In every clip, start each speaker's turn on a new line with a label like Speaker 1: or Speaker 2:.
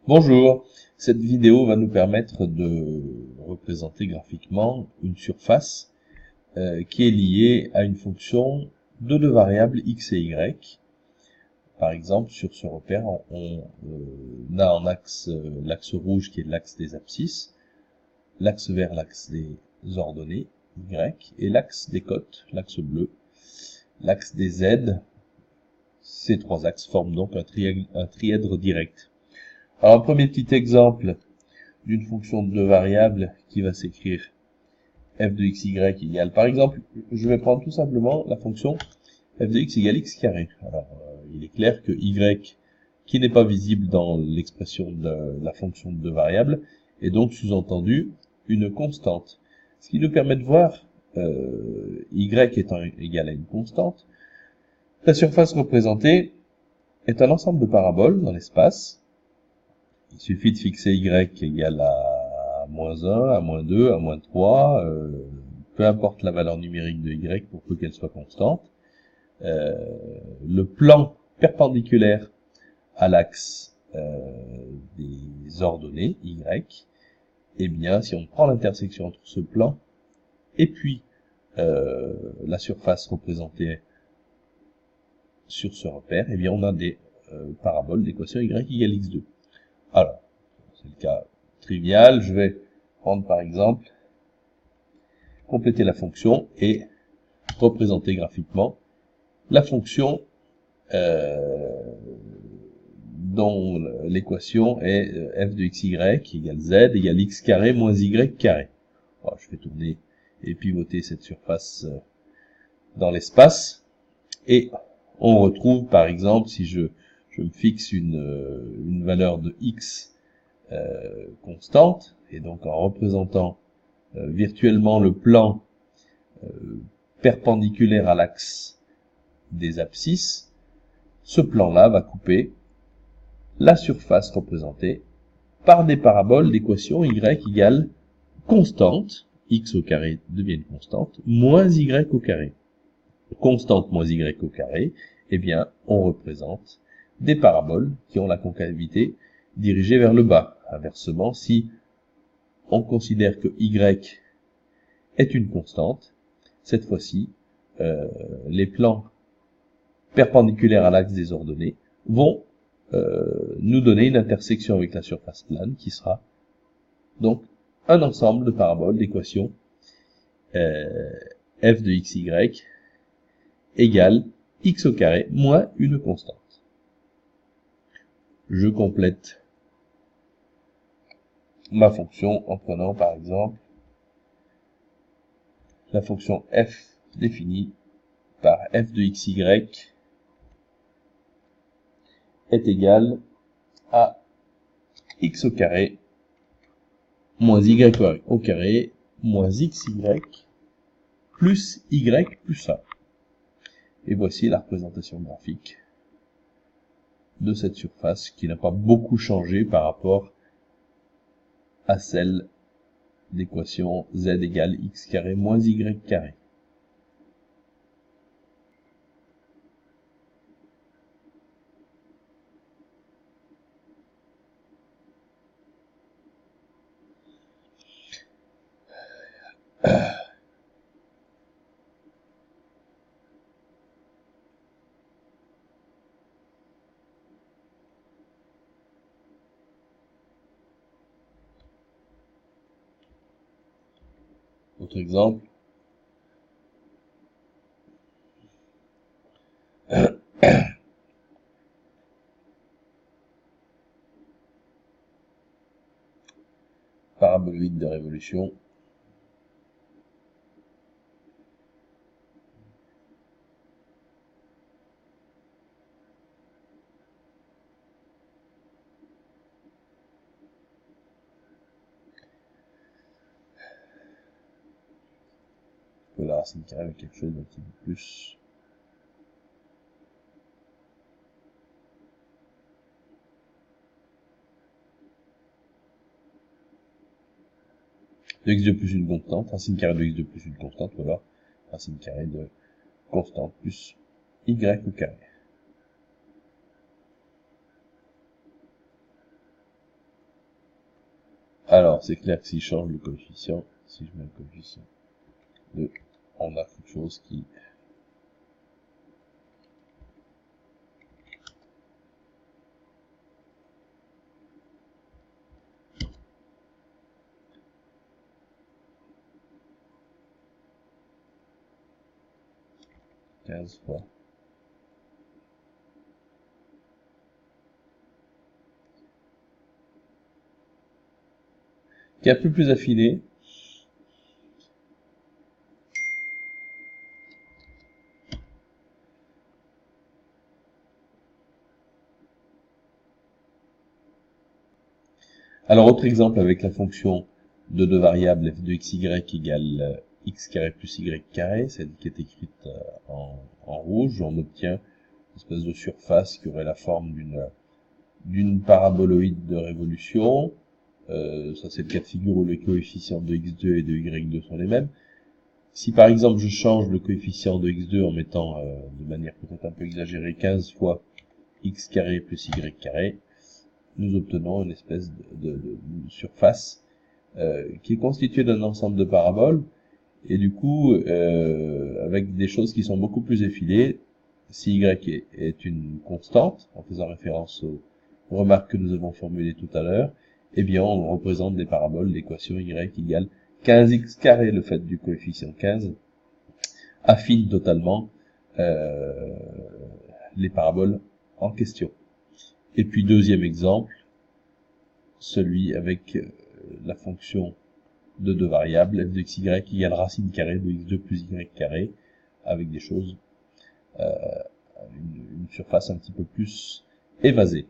Speaker 1: Bonjour, cette vidéo va nous permettre de représenter graphiquement une surface qui est liée à une fonction de deux variables x et y. Par exemple, sur ce repère, on a en axe l'axe rouge qui est l'axe des abscisses, l'axe vert l'axe des ordonnées, y, et l'axe des côtes, l'axe bleu, l'axe des z. Ces trois axes forment donc un trièdre direct. Alors, un premier petit exemple d'une fonction de deux variables qui va s'écrire f de xy égale, par exemple, je vais prendre tout simplement la fonction f de x égale x carré. Alors, il est clair que y, qui n'est pas visible dans l'expression de la fonction de deux variables, est donc sous-entendu une constante. Ce qui nous permet de voir y étant égal à une constante, la surface représentée est un ensemble de paraboles dans l'espace. Il suffit de fixer y égale à moins 1, à moins 2, à moins 3, peu importe la valeur numérique de y pour peu qu'elle soit constante. Le plan perpendiculaire à l'axe des ordonnées, y, eh bien, si on prend l'intersection entre ce plan et puis la surface représentée sur ce repère, eh bien, on a des paraboles d'équation y égale x2. Alors, c'est le cas trivial, je vais prendre par exemple, compléter la fonction et représenter graphiquement la fonction dont l'équation est f de xy égale z égale x carré moins y carré. Alors, je vais tourner et pivoter cette surface dans l'espace et on retrouve par exemple, si je me fixe une valeur de x constante, et donc en représentant virtuellement le plan perpendiculaire à l'axe des abscisses, ce plan-là va couper la surface représentée par des paraboles d'équation y égale constante, x au carré devient une constante, moins y au carré. Constante moins y au carré, eh bien, on représente des paraboles qui ont la concavité dirigée vers le bas. Inversement, si on considère que y est une constante, cette fois-ci, les plans perpendiculaires à l'axe des ordonnées vont nous donner une intersection avec la surface plane qui sera donc un ensemble de paraboles d'équations f de xy égale x au carré moins une constante. Je complète ma fonction en prenant par exemple la fonction f définie par f de xy est égal à x au carré moins y au carré moins xy plus y plus a. Et voici la représentation graphique de cette surface qui n'a pas beaucoup changé par rapport à celle d'équation z égale x carré moins y carré. Autre exemple. Paraboloïde de révolution. La racine carrée avec quelque chose d'un petit peu plus. De x2 plus une constante, racine carrée de x2 plus une constante, ou alors racine carrée de constante plus y au carré. Alors, c'est clair que si je change le coefficient, si je mets un coefficient de, on a quelque chose qui... fois. Qui est un peu plus affiné. Alors, autre exemple avec la fonction de deux variables f de xy égale x carré plus y carré, celle qui est écrite en rouge. On obtient une espèce de surface qui aurait la forme d'une paraboloïde de révolution. Ça, c'est le cas de figure où les coefficients de x2 et de y2 sont les mêmes. Si par exemple je change le coefficient de x2 en mettant de manière peut-être un peu exagérée 15 fois x carré plus y carré, nous obtenons une espèce de surface qui est constituée d'un ensemble de paraboles, et du coup avec des choses qui sont beaucoup plus effilées. Si y est une constante, en faisant référence aux remarques que nous avons formulées tout à l'heure, eh bien on représente des paraboles, l'équation y égale 15x carré, le fait du coefficient 15 affine totalement les paraboles en question. Et puis deuxième exemple, celui avec la fonction de deux variables, f de xy égale racine carrée de x2 plus y carré, avec des choses, une surface un petit peu plus évasée.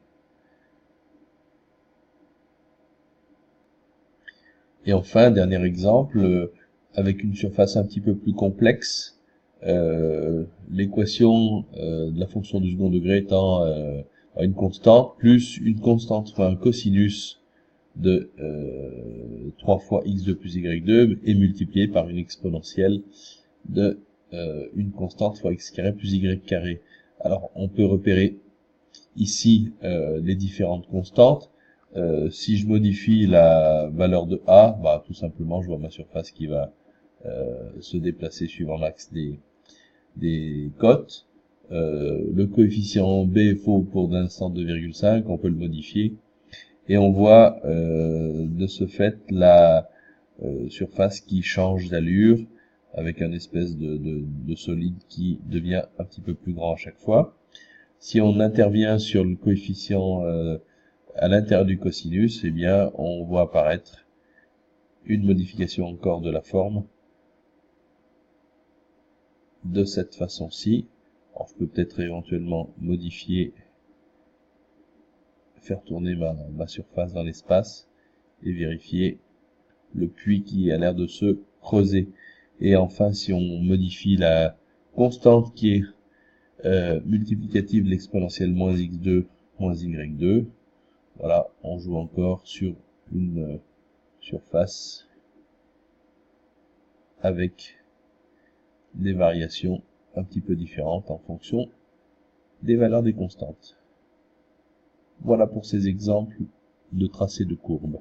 Speaker 1: Et enfin, dernier exemple, avec une surface un petit peu plus complexe, l'équation de la fonction du second degré étant une constante, plus une constante fois un cosinus de 3 fois x2 plus y2 est multiplié par une exponentielle de une constante fois x carré plus y carré. Alors, on peut repérer ici les différentes constantes. Si je modifie la valeur de A, bah, tout simplement, je vois ma surface qui va se déplacer suivant l'axe des cotes. Le coefficient B est faux pour l'instant 2,5, on peut le modifier. Et on voit de ce fait la surface qui change d'allure, avec un espèce de solide qui devient un petit peu plus grand à chaque fois. Si on intervient sur le coefficient à l'intérieur du cosinus, eh bien, on voit apparaître une modification encore de la forme de cette façon-ci. Alors, je peux peut-être éventuellement modifier, faire tourner ma surface dans l'espace et vérifier le puits qui a l'air de se creuser. Et enfin, si on modifie la constante qui est multiplicative de l'exponentielle moins x2 moins y2, voilà, on joue encore sur une surface avec des variations un petit peu différentes en fonction des valeurs des constantes. Voilà pour ces exemples de tracés de courbes.